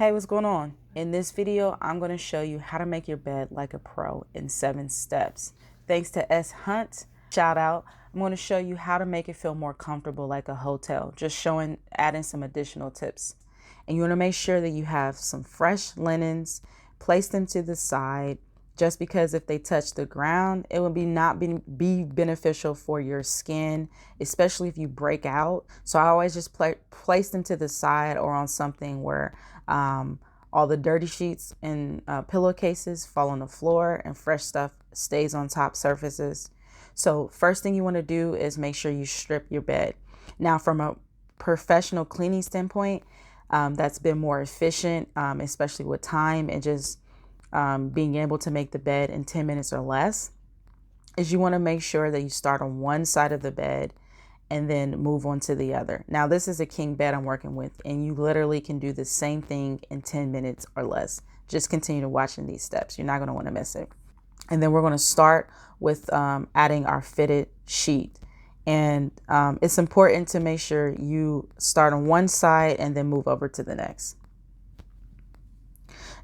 Hey, what's going on? In this video, I'm going to show you how to make your bed like a pro in 7 steps. Thanks to S. Hunt, shout out. I'm going to show you how to make it feel more comfortable like a hotel, just adding some additional tips. And you want to make sure that you have some fresh linens, place them to the side, just because if they touch the ground, it will be beneficial for your skin, especially if you break out. So I always just place them to the side or on something where all the dirty sheets and pillowcases fall on the floor and fresh stuff stays on top surfaces. So first thing you want to do is make sure you strip your bed. Now, from a professional cleaning standpoint, that's been more efficient, especially with time and just being able to make the bed in 10 minutes or less, is you want to make sure that you start on one side of the bed and then move on to the other. Now, this is a king bed I'm working with, and you literally can do the same thing in 10 minutes or less. Just continue to watching these steps. You're not going to want to miss it. And then we're going to start with adding our fitted sheet. And it's important to make sure you start on one side and then move over to the next.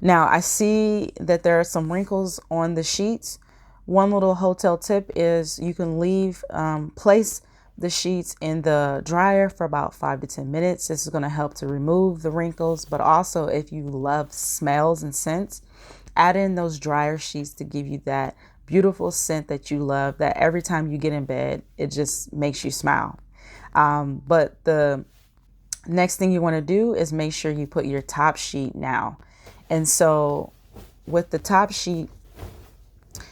Now, I see that there are some wrinkles on the sheets. One little hotel tip is you can place the sheets in the dryer for about 5 to 10 minutes. This is going to help to remove the wrinkles, but also if you love smells and scents, add in those dryer sheets to give you that beautiful scent that you love, that every time you get in bed, it just makes you smile. But the next thing you want to do is make sure you put your top sheet now. And so with the top sheet,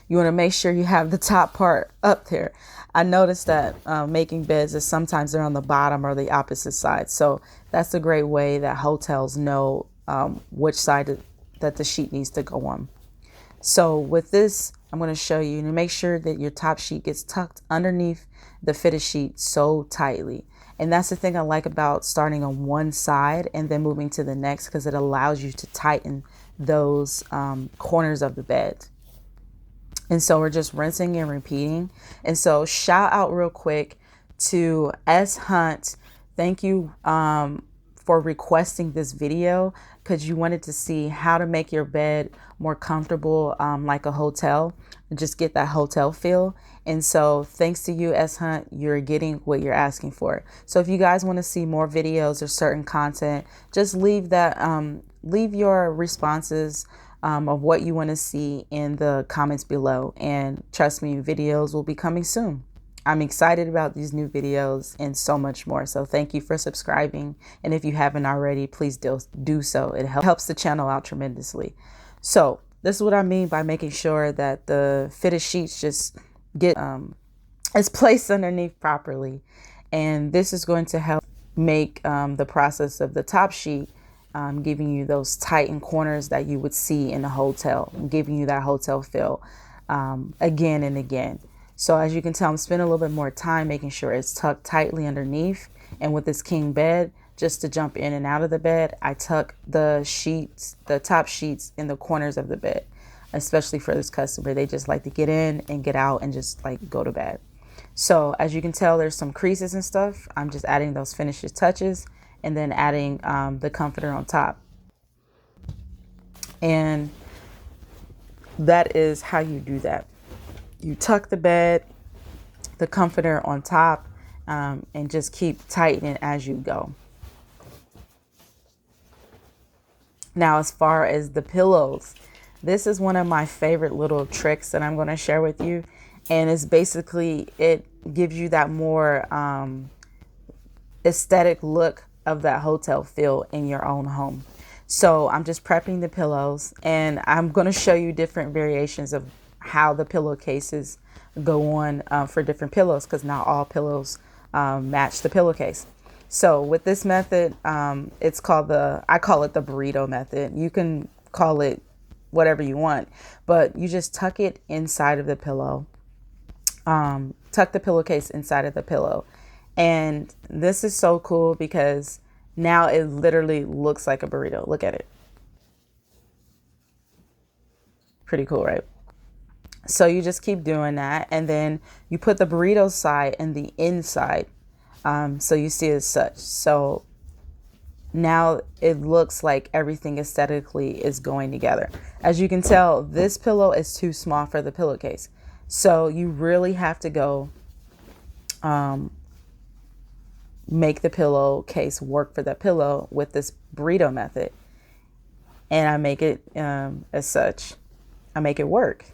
you want to make sure you have the top part up there. I noticed that making beds is sometimes they're on the bottom or the opposite side. So that's a great way that hotels know which side that the sheet needs to go on. So with this, I'm going to show you to make sure that your top sheet gets tucked underneath the fitted sheet so tightly. And that's the thing I like about starting on one side and then moving to the next, because it allows you to tighten those corners of the bed. And so we're just rinsing and repeating. And so shout out real quick to S. Hunt. Thank you for requesting this video, because you wanted to see how to make your bed more comfortable like a hotel and just get that hotel feel. And so thanks to you, S. Hunt, you're getting what you're asking for. So if you guys want to see more videos or certain content, just leave your responses of what you want to see in the comments below. And trust me, videos will be coming soon. I'm excited about these new videos and so much more. So thank you for subscribing. And if you haven't already, please do so. It helps the channel out tremendously. So this is what I mean by making sure that the fitted sheets just get is placed underneath properly. And this is going to help make the process of the top sheet giving you those tightened corners that you would see in a hotel, giving you that hotel feel again and again. So as you can tell, I'm spending a little bit more time making sure it's tucked tightly underneath. And with this king bed, just to jump in and out of the bed, I tuck the top sheets in the corners of the bed, especially for this customer. They just like to get in and get out and just like go to bed. So as you can tell, there's some creases and stuff. I'm just adding those finishes touches and then adding the comforter on top. And that is how you do that. You tuck the bed, the comforter on top, and just keep tightening as you go. Now, as far as the pillows, this is one of my favorite little tricks that I'm going to share with you. And it's basically, it gives you that more aesthetic look of that hotel feel in your own home. So I'm just prepping the pillows, and I'm going to show you different variations of how the pillowcases go on for different pillows, because not all pillows match the pillowcase. So with this method, I call it the Burrito Method. You can call it whatever you want, but you just tuck it inside of the pillow, tuck the pillowcase inside of the pillow. And this is so cool because now it literally looks like a burrito. Look at it. Pretty cool, right? So you just keep doing that, and then you put the burrito side in the inside. So you see it as such. So Now it looks like everything aesthetically is going together. As you can tell, this pillow is too small for the pillowcase. So you really have to go make the pillowcase work for the pillow with this burrito method. And I make it as such. I make it work.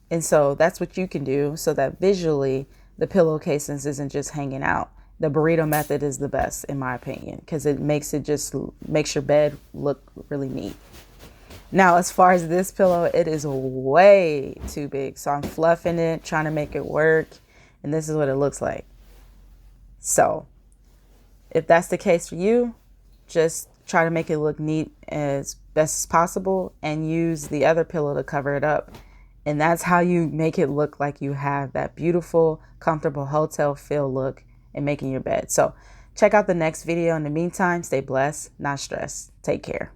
And so that's what you can do so that visually the pillowcases isn't just hanging out. The burrito method is the best in my opinion because it makes your bed look really neat. Now, as far as this pillow, it is way too big. So I'm fluffing it, trying to make it work. And this is what it looks like. So if that's the case for you, just try to make it look neat as best as possible and use the other pillow to cover it up. And that's how you make it look like you have that beautiful, comfortable hotel feel look in making your bed. So check out the next video. In the meantime, stay blessed, not stressed. Take care.